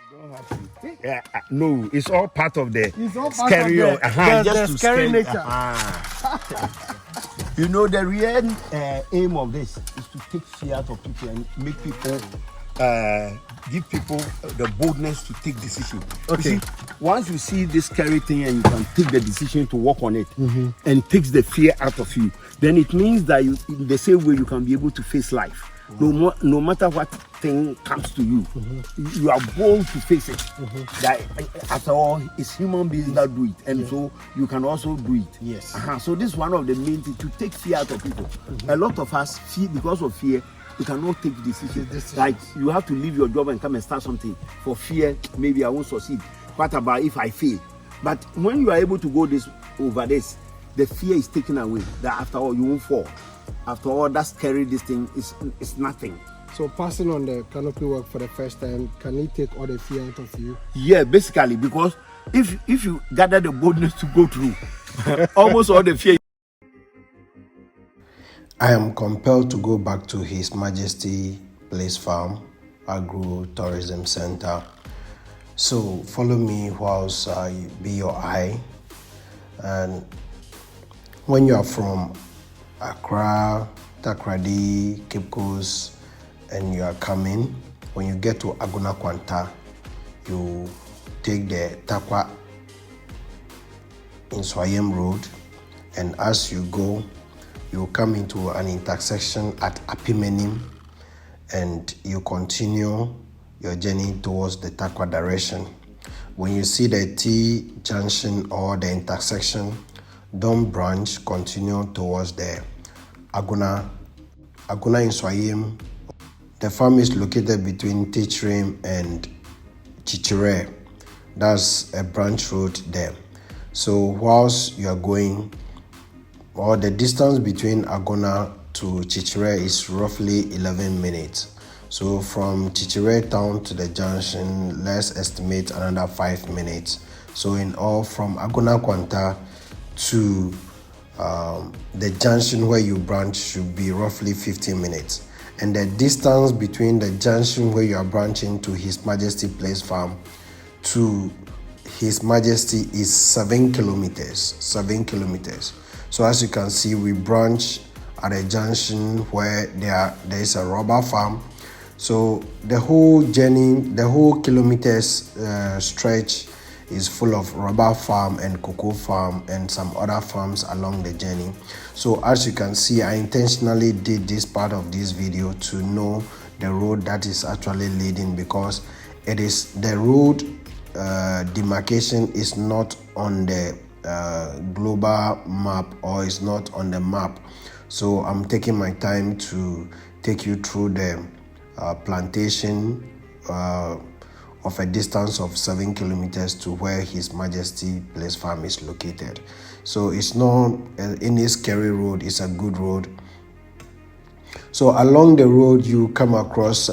Don't have to. Yeah, no, it's all part of the scary, the scary nature. You know, the real aim of this is to take fear out of people and make people, give people the boldness to take decisions. Okay. You see, once you see this scary thing and you can take the decision to work on it, and it takes the fear out of you, then it means that you, in the same way, you can be able to face life. No matter what thing comes to you, you are bold to face it. That after all, it's human beings that do it, and so you can also do it. Yes. So this is one of the main things, to take fear out of people. A lot of us fear, because of fear, you cannot take decisions. Like you have to leave your job and come and start something for fear. Maybe I won't succeed. What about if I fail? But when you are able to go over this, the fear is taken away. That after all, you won't fall. After all, that scary, this thing is nothing. So passing on the canopy walk for the first time, can it take all the fear out of you? Yeah, basically, because if you gather the boldness to go through, almost all the fear. I am compelled to go back to His Majesty Place Farm, Agro-Tourism Center. So follow me whilst I be your eye. And when you are from Accra, Takrady, Cape Coast, and you are coming, when you get to Aguna Kwanta, you take the Takwa in Swayem Road, and as you go, you come into an intersection at Apimenim, and you continue your journey towards the Takwa direction. When you see the T junction or the intersection, don't branch, continue towards the Aguna in Swayem. The farm is located between Tichrim and Chichire. That's a branch road there. So whilst you are going, or the distance between Aguna to Chichire is roughly 11 minutes. So from Chichire town to the junction, let's estimate another 5 minutes. So in all, from Aguna Kwanta to the junction where you branch should be roughly 15 minutes. And the distance between the junction where you are branching to His Majesty Place Farm to His Majesty is 7 kilometers. 7 kilometers. So as you can see, we branch at a junction where there is a rubber farm. So the whole journey, the whole kilometers stretch is full of rubber farm and cocoa farm and some other farms along the journey. So as you can see, I intentionally did this part of this video to know the road that is actually leading, because it is the road demarcation is not on the global map, or is not on the map. So I'm taking my time to take you through the plantation of a distance of 7 kilometers to where His Majesty Place Farm is located. So it's not any scary road, it's a good road. So along the road you come across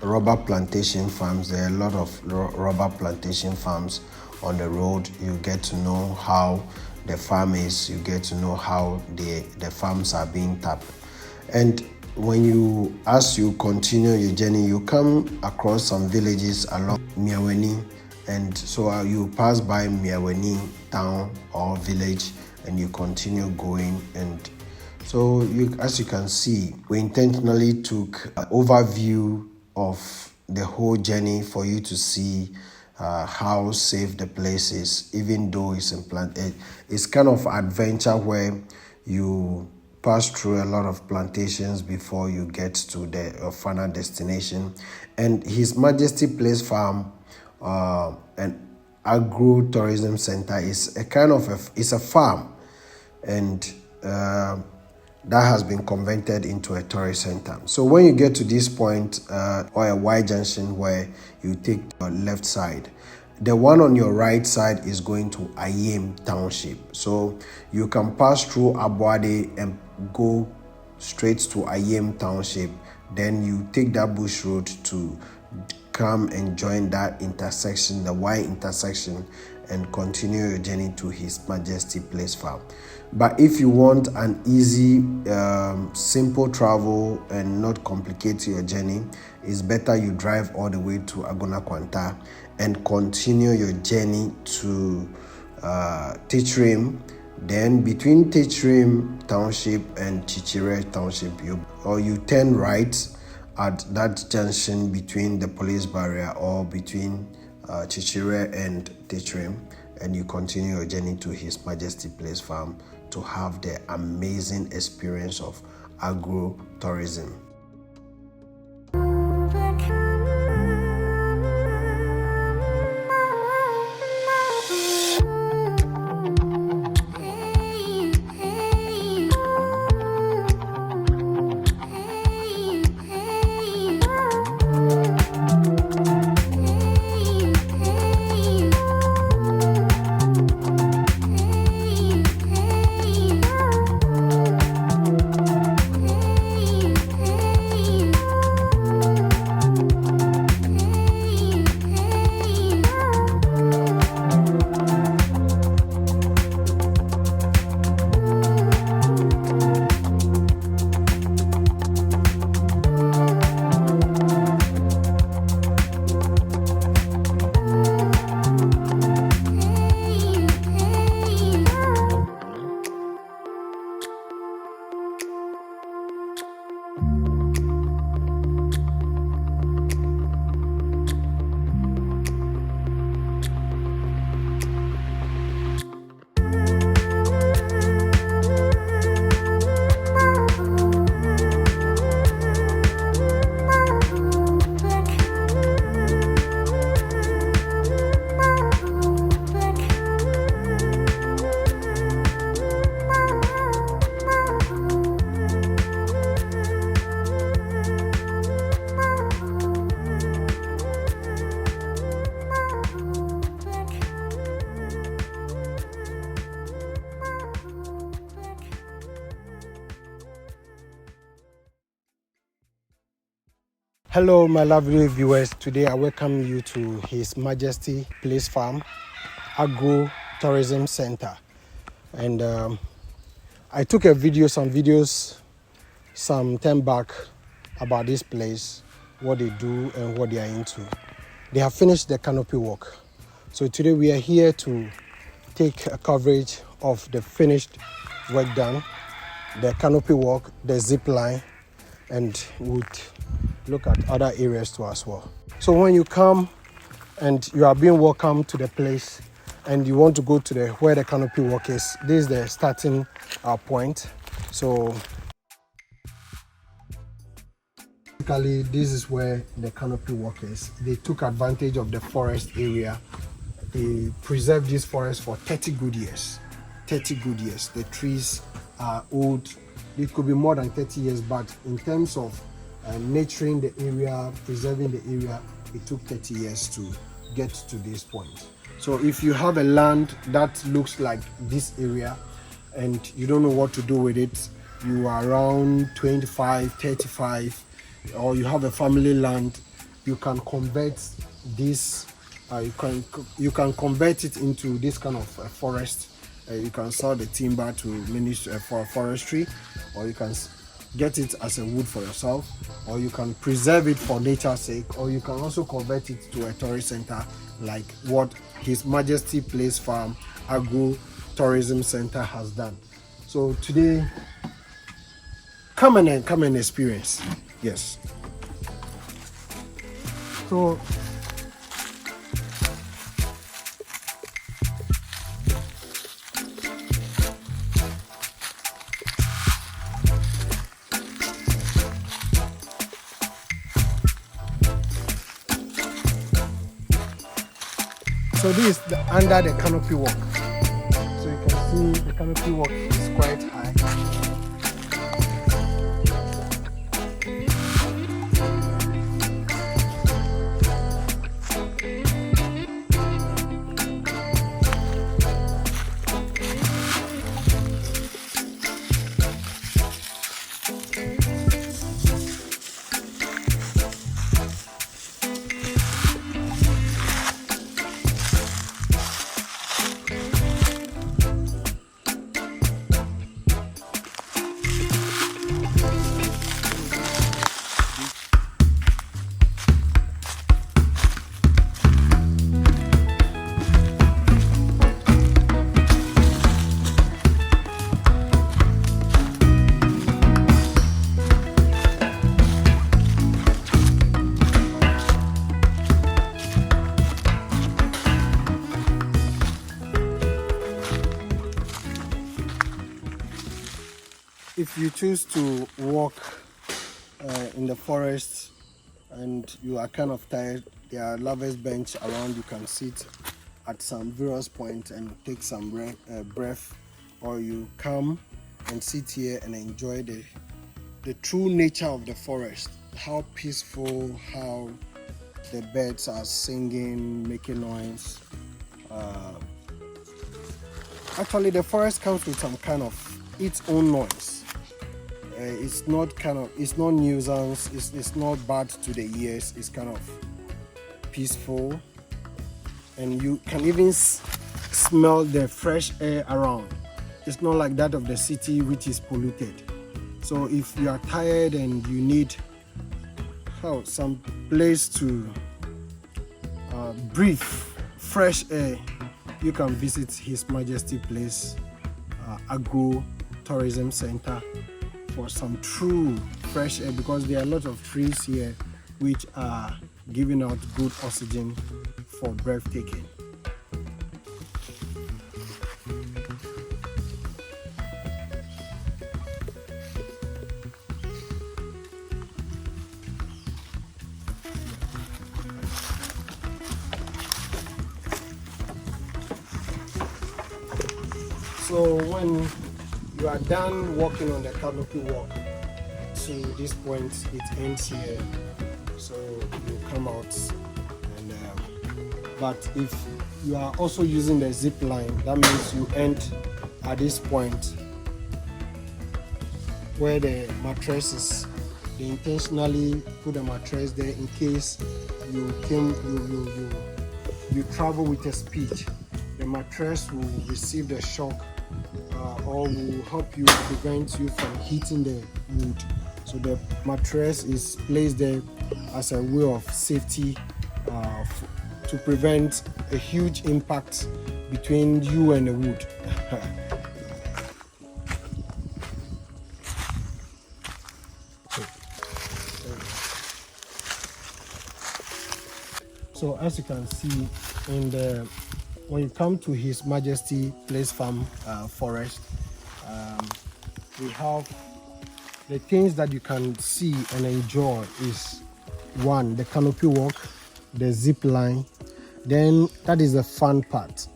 rubber plantation farms. There are a lot of rubber plantation farms on the road. You get to know how the farm is, you get to know how the farms are being tapped. And as you continue your journey, you come across some villages along Miaweni, and so you pass by Miaweni town or village, and you continue going. And so as you can see, we intentionally took an overview of the whole journey for you to see how safe the place is, even though it's kind of adventure where you pass through a lot of plantations before you get to the final destination. And His Majesty Place Farm and Agro-Tourism Center is a kind of it's a farm, and that has been converted into a tourist center. So when you get to this point or a Y junction where you take your left side, the one on your right side is going to Ayem Township. So you can pass through Abuade and go straight to Ayem Township. Then you take that bush road to come and join that intersection, the Y intersection, and continue your journey to His Majesty Place Farm. But if you want an easy, simple travel and not complicate your journey, it's better you drive all the way to Agona Kwanta and continue your journey to Tichrim. Then between Tichrim Township and Chichire Township, you turn right at that junction between the police barrier or between Chichire and Tichrim, and you continue your journey to His Majesty Place Farm to have the amazing experience of agro-tourism. Hello, my lovely viewers. Today I welcome you to His Majesty Place Farm Agro Tourism Center. And I took some videos some time back about this place, what they do and what they are into. They have finished the Canopy Walk. So today we are here to take a coverage of the finished work done, the Canopy Walk, the zip line, and would look at other areas too as well. So when you come and you are being welcomed to the place and you want to go to where the Canopy Walk is, this is the starting point. So basically this is where the Canopy Walk is. They took advantage of the forest area. They preserved this forest for 30 good years. 30 good years. The trees are old. It could be more than 30 years, but in terms of nurturing the area, preserving the area, it took 30 years to get to this point. So if you have a land that looks like this area and you don't know what to do with it, you are around 25, 35, or you have a family land, you can convert this, you can convert it into this kind of forest. You can sell the timber to ministry for forestry, or you can get it as a wood for yourself, or you can preserve it for nature's sake, or you can also convert it to a tourist center like what His Majesty Place Farm Agro Tourism Center has done. So today, come and experience. Yes. So this is under the Canopy Walk. So you can see the Canopy Walk is quite high. if you choose to walk in the forest and you are kind of tired, there are lovers bench around. You can sit at some various points and take some breath, or you come and sit here and enjoy the true nature of the forest, how peaceful, how the birds are singing, making noise. Actually, the forest comes with some kind of its own noise. It's not nuisance, it's not bad to the ears, it's kind of peaceful, and you can even smell the fresh air around. It's not like that of the city, which is polluted. So if you are tired and you need some place to breathe fresh air, you can visit His Majesty Place, Agro Tourism Center, for some true fresh air, because there are a lot of trees here which are giving out good oxygen for breathtaking. So when you are done walking on the Canopy Walk to this point, it ends here. So you come out, and but if you are also using the zip line, that means you end at this point where the mattress is. They intentionally put a mattress there in case you travel with a speed. The mattress will receive the shock, or will help you, prevent you from hitting the wood. So the mattress is placed there as a way of safety, to prevent a huge impact between you and the wood. So as you can see, when you come to His Majesty Place Farm Forest, we have the things that you can see and enjoy is, one, the canopy walk, the zip line. Then that is the fun part.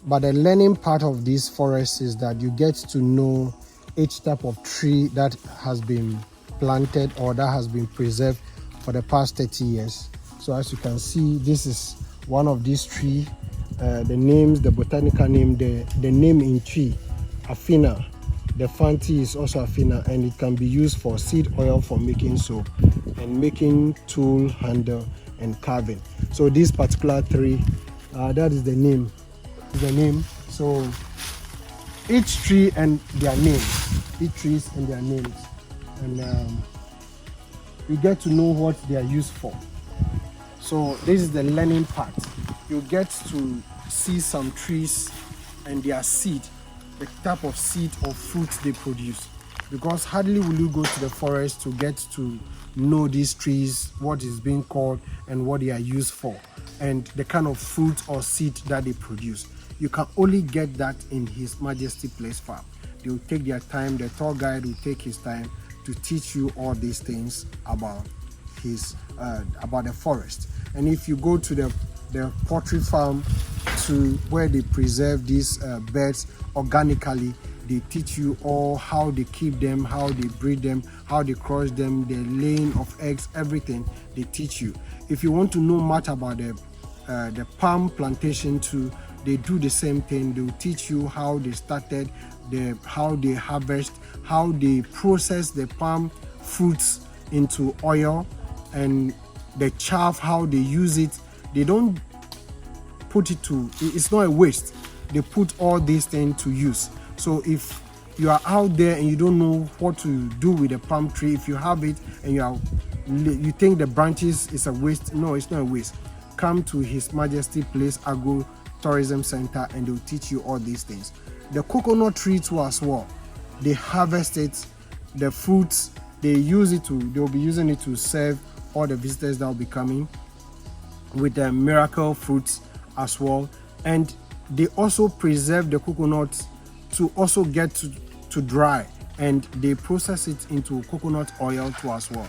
But the learning part of this forest is that you get to know each type of tree that has been planted or that has been preserved for the past 30 years. So as you can see, this is one of these trees. The names, the botanical name, the name in tree, Athena. The Fanti is also Athena, and it can be used for seed oil for making soap and making tool handle and carving. So this particular tree, that is the name. So each tree and their names, and you get to know what they are used for. So this is the learning part. You get to see some trees and their seed, the type of seed or fruits they produce. Because hardly will you go to the forest to get to know these trees, what is being called and what they are used for, and the kind of fruit or seed that they produce. You can only get that in His Majesty Place Farm. They will take their time, the tour guide will take his time to teach you all these things about the forest. And if you go to the poultry farm, to where they preserve these birds organically, they teach you all how they keep them, how they breed them, how they cross them, the laying of eggs, everything they teach you. If you want to know much about the palm plantation too, they do the same thing. They will teach you how they started, how they harvest, how they process the palm fruits into oil, and the chaff, how they use it. They don't put it it's not a waste. They put all these things to use. So if you are out there and you don't know what to do with a palm tree, if you have it and you think the branches is a waste, no, it's not a waste. Come to His Majesty Place Agro Tourism Center and they'll teach you all these things. The coconut tree too as well, they harvest it, the fruits, they'll be using it to serve all the visitors that will be coming with the miracle fruits as well. And they also preserve the coconuts to also get to dry. and they process it into coconut oil too as well.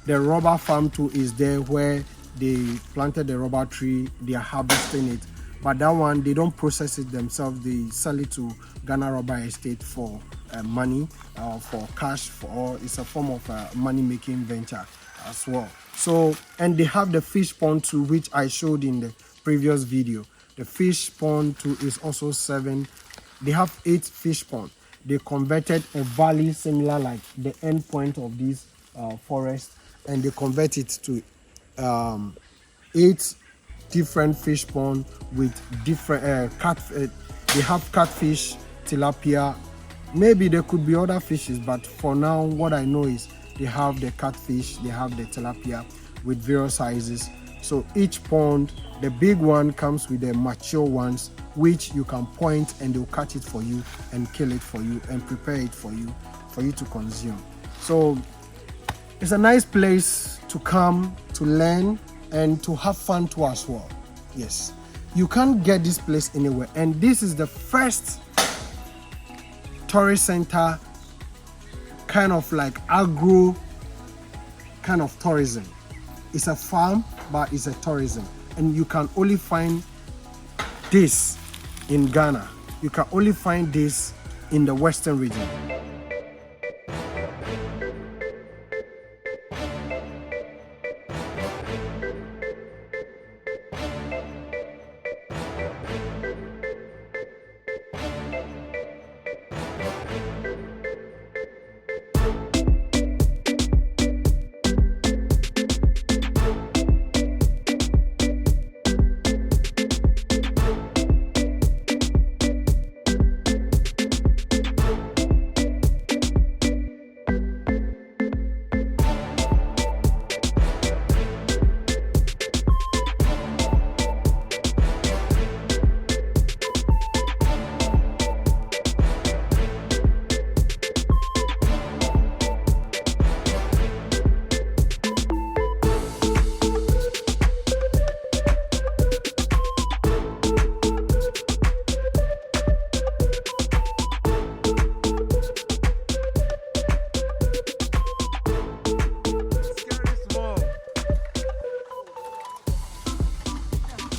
The rubber farm too is there where they planted the rubber tree, they are harvesting it. But that one, they don't process it themselves. They sell it to Ghana Rubber Estate for money, for cash, or it's a form of money-making venture as well. So, and they have the fish pond too, which I showed in the previous video. The fish pond too is also serving. They have 8 fish ponds. They converted a valley similar like the end point of this forest, and they convert it to 8 different fish pond with different they have catfish, tilapia. Maybe there could be other fishes, but for now what I know is they have the catfish, they have the tilapia with various sizes. So each pond, the big one comes with the mature ones, which you can point and they'll catch it for you and kill it for you and prepare it for you to consume. So it's a nice place to come to learn and to have fun too as well. Yes, you can't get this place anywhere, and this is the first tourist center, kind of like agro kind of tourism. It's a farm, but it's a tourism, and you can only find this in Ghana. You can only find this in the Western region.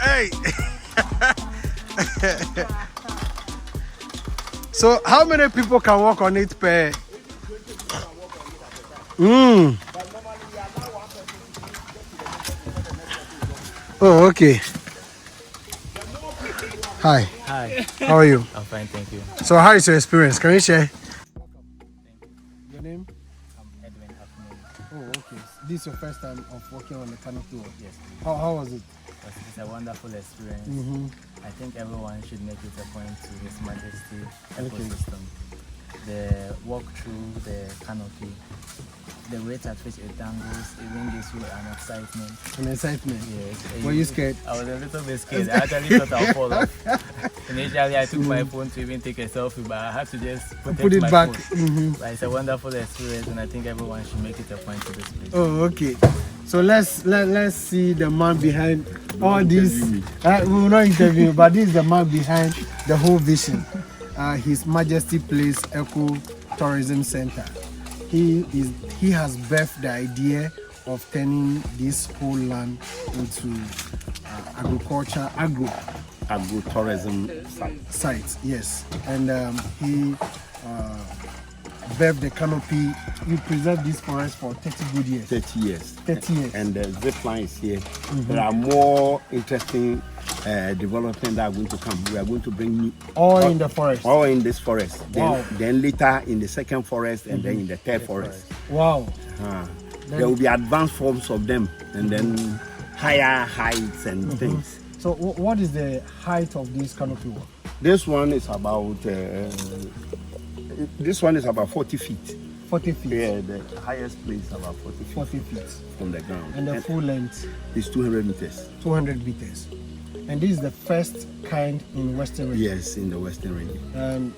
Hey! So how many people can walk on it per? Oh, okay. Hi. Hi. How are you? I'm fine, thank you. So how is your experience? Can you share? Your name? I'm Edwin Afternoon. Oh, okay. This is your first time of working on the Canopy Walkway. Yes. How was it? It's a wonderful experience. I think everyone should make it a point to His Majesty ecosystem. The walk through the canopy, the rate at which it dangles, even gives you an excitement. An excitement? Yes. Were you scared? I was a little bit scared. I actually thought I'll fall off. Initially, I took my phone to even take a selfie, but I had to just put it my back. phone. But it's a wonderful experience, and I think everyone should make it a point to this place. Oh, okay. So let's see the man behind all this. We will not interview, but this is the man behind the whole vision. His Majesty Place Eco Tourism Center. He has birthed the idea of turning this whole land into agro tourism site. Yes, and he birthed the canopy. You preserve this forest for 30 good years. 30 years. 30 years. And the zip line is here. There are more interesting development that are going to come. We are going to bring you all in the forest. All in this forest. Wow. Then later in the second forest, and then in the third forest. Wow. There will be advanced forms of them, and then higher heights and things. So what is the height of this canopy walk? This one is about 40 feet. 40 feet? Yeah, the highest place is about 40 feet. 40 feet. From the ground. And the full length? Is 200 meters. 200 meters. And this is the first kind in Western region? Yes, in the Western region. And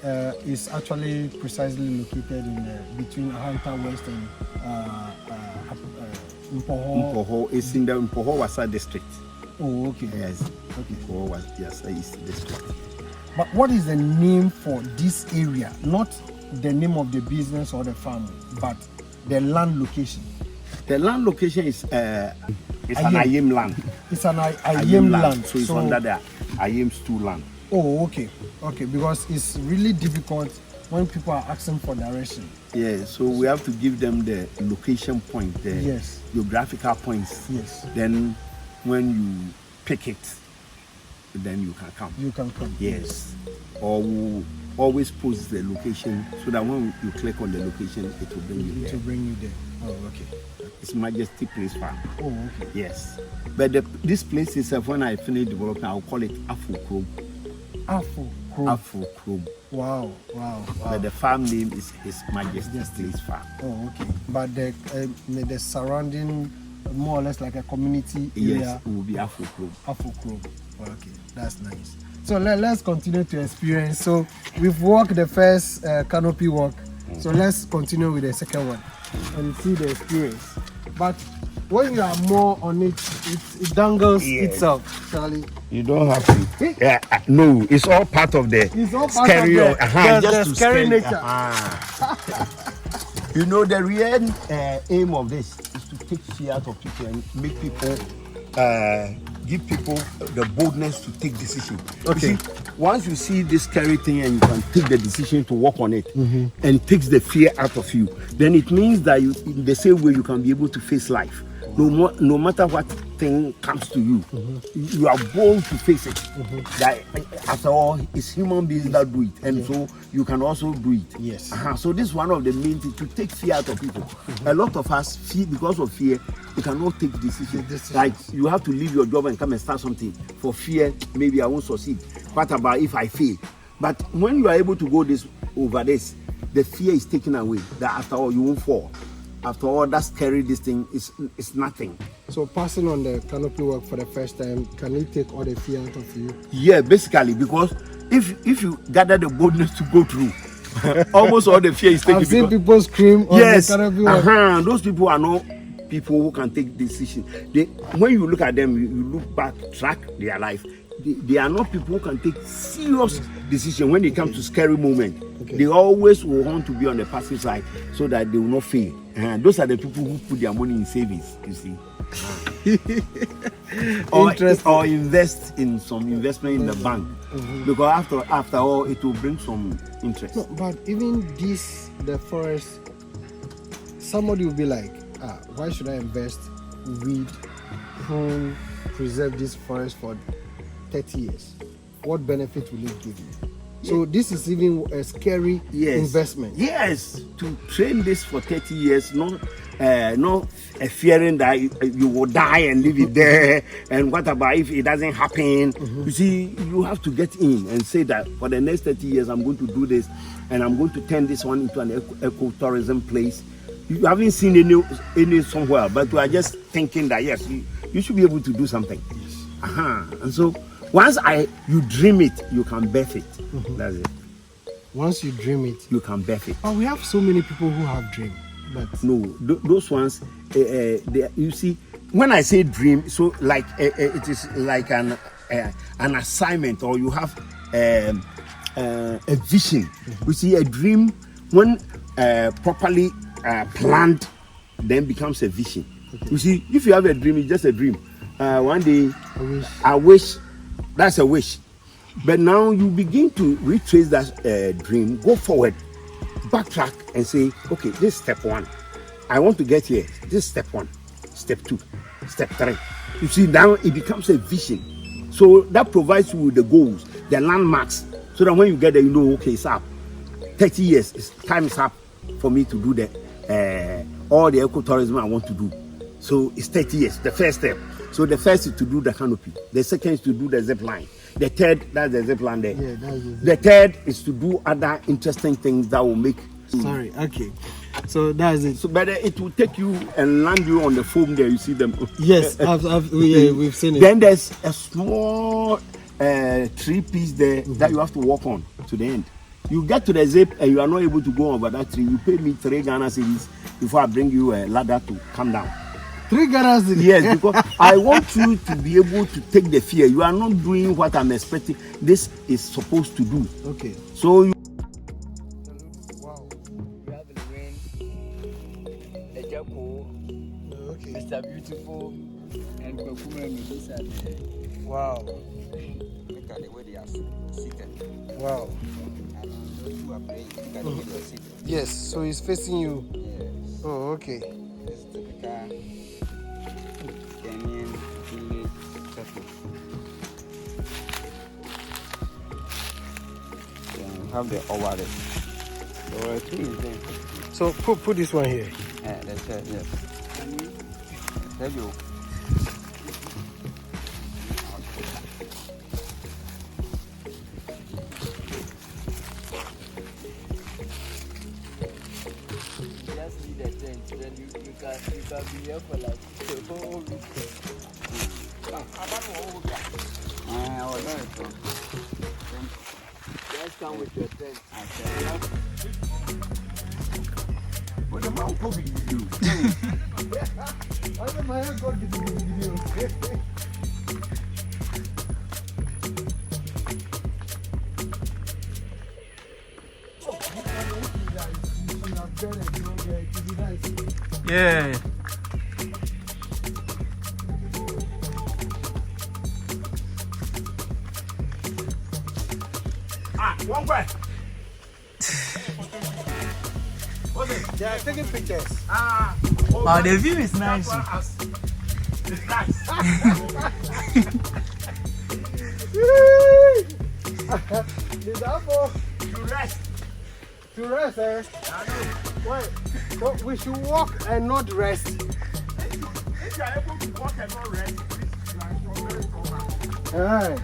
it's actually precisely located in between Ahanta West and Mpoho. It's in the Mpoho Wasa district. Oh, okay. Yes. Okay. Mpoho Wasa East district. But what is the name for this area? Not the name of the business or the farm, but the land location. The land location is an Ayem. Ayem land. It's an Ayem land. So it's under the Ayem stool land. Oh, okay. Okay, because it's really difficult when people are asking for direction. Yeah, so we have to give them the location point, the Yes. geographical points. Yes. Then when you pick it, then you can come. You can come. Yes. Or we'll always post the location so that when you click on the location, it will bring you To there. bring you there. Oh, okay. It's Majesty Place Farm. Oh, okay. Yes. But this place itself, when I finish developing, I'll call it Afro Chrome. Afro Chrome. Afro Chrome. Wow, wow, wow. But the farm name is His Majesty's Place Farm. Oh, okay. But the surrounding, more or less like a community area. Yes, it will be Afro Chrome. Afro Chrome. Okay, that's nice. So let's continue to experience. So we've walked the first canopy walk. So let's continue with the second one and see the experience. But when you are more on it, it dangles itself, Charlie. You don't have to. Yeah, no, it's all part of the It's all part scary of the just to scary scare- nature. You know, the real aim of this is to take fear out of people and make people, give people the boldness to take decisions. Okay. You see, once you see this scary thing and you can take the decision to work on it and it takes the fear out of you, then it means that you, in the same way, you can be able to face life. No matter what thing comes to you, you are bold to face it. That after all, it's human beings that do it, and so you can also do it. Yes. So this is one of the main things, to take fear out of people. A lot of us fear, because of fear, you cannot take decisions. Like you have to leave your job and come and start something for fear. Maybe I won't succeed. What about if I fail? But when you are able to go over this, the fear is taken away. That after all, you won't fall. After all, that scary this thing is nothing. So passing on the canopy walk for the first time, can it take all the fear out of you? Yeah, basically, because if you gather the boldness to go through, almost all the fear is taken. I've seen people scream on Yes, the canopy walk. those people are not people who can take decisions. When you look at them, you look back, track their life. They are not people who can take serious decisions when it comes to scary moments. Okay. They always will want to be on the passive side so that they will not fail. Those are the people who put their money in savings, you see. or invest in some investment in the bank. Because after all, it will bring some interest. No, but even the forest, somebody will be like, why should I invest, weed, prune, preserve this forest for 30 years? What benefit will it give you? So this is even a scary investment. Yes, to train this for 30 years, not fearing that you will die and leave it there. And what about if it doesn't happen? You see, you have to get in and say that for the next 30 years, I'm going to do this, and I'm going to turn this one into an ecotourism place. You haven't seen any somewhere, but you are just thinking that yes, you should be able to do something. Yes. And so once you dream it, you can birth it. That's it. Once you dream it, you can birth it. But we have so many people who have dream. But no, those ones, you see, when I say dream, so like it is like an assignment, or you have a vision. You see, a dream when properly planned, then becomes a vision. Okay. You see, if you have a dream, it's just a dream. One day, I wish. That's a wish. But now you begin to retrace that dream, go forward, backtrack and say, okay, this is step 1. I want to get here. This is step 1, step 2, step 3. You see, now it becomes a vision. So that provides you with the goals, the landmarks, so that when you get there, you know, okay, it's up. 30 years, time is up for me to do all the ecotourism I want to do. So it's 30 years, the first step. So the first is to do the canopy. The second is to do the zip line. The third, that's the zip line there. Yeah, the third is to do other interesting things that will make. Sorry, okay. So that's it. So, but it will take you and land you on the foam there. You see them. Yes, we've seen it. Then there's a small tree piece there that you have to walk on to the end. You get to the zip and you are not able to go over that tree. You pay me 3 Ghana cedis before I bring you a ladder to come down. 3 Ghana cedis? Yes, because I want you to be able to take the fear. You are not doing what I'm expecting. This is supposed to do. Okay. So you. Wow. Wow. Look at the way they are seated. Wow. And those who are praying, look at the way they are seated. Yes, so he's facing you. Yes. Oh, okay. This is typical Kenyan village setting. Then we have the ovary. There were two in there. So put this one here. That's it, yes. Tell you. Just need a tent, then you can be here for like the whole week. Just come with your tent. But the man could be you. I don't know how God did video. Yeah. One way. They are taking pictures. Oh, the view is nice. It's nice. Is that for You rest. to rest, eh? Wait, so we should walk and not rest. If you are able to walk and not rest, please, you are very strong. Alright.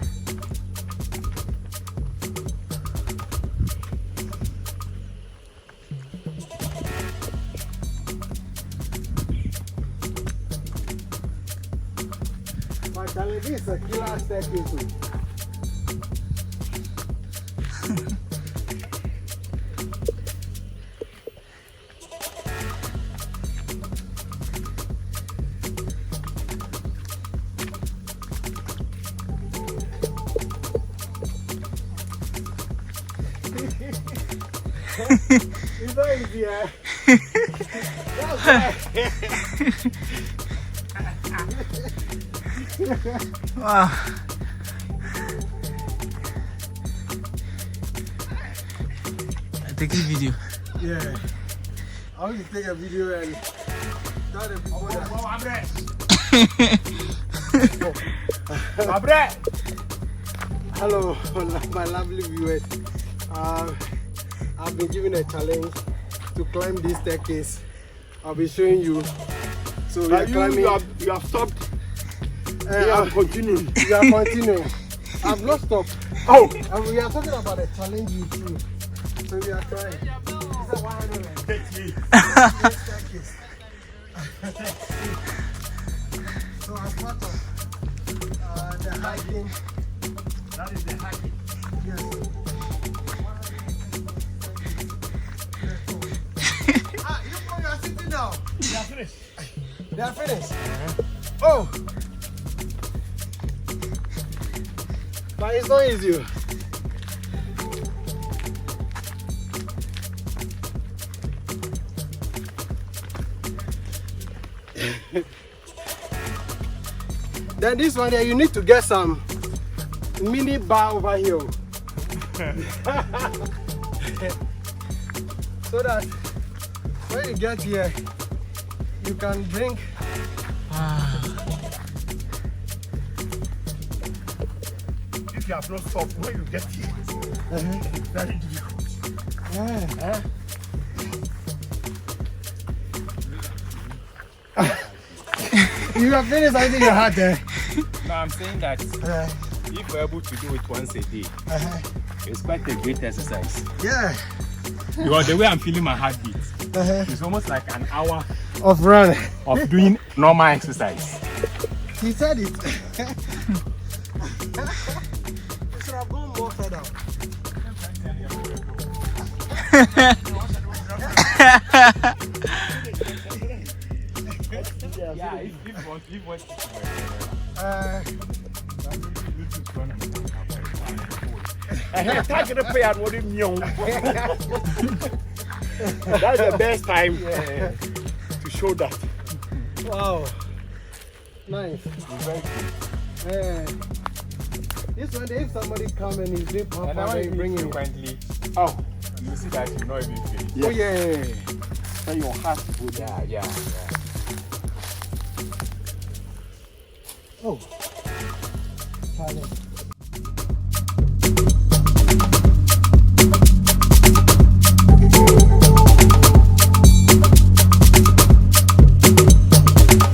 My darling, this is a killer staircase. It's not easy, eh? That's right. Wow. I'm taking video. Yeah. I want to take a video and tell the people that. Hello, my lovely viewers. I've been given a challenge to climb this staircase. I'll be showing you. So we are climbing. You have stopped. You I'm are continuing. We are continuing. I've not stopped. Oh, And we are talking about a challenge you through. So we are trying. It's a 130 staircase. So as part of the hiking, that is the hiking. yes. You are sitting down. You are finished. They are finished. Oh. But it's not easy. Then this one there, you need to get some mini bar over here. So that when you get here, you can drink. If you have not stopped, when you get here, it's very difficult. Yeah. You have finished everything you had there. No, I'm saying that if we're able to do it once a day, it's quite a great exercise. Yeah. Because the way I'm feeling my heartbeat, it's almost like an hour Of run. of doing normal exercise. He said it. You should have gone more further. Yeah, if you want to That's the best time to show that. Wow. Nice. Yeah. This one, if somebody come and he's doing pump, And I want to bring him. frequently. Oh, you see that you know even feel. Oh yeah. So your heart go down. Yeah. Oh. Charlie.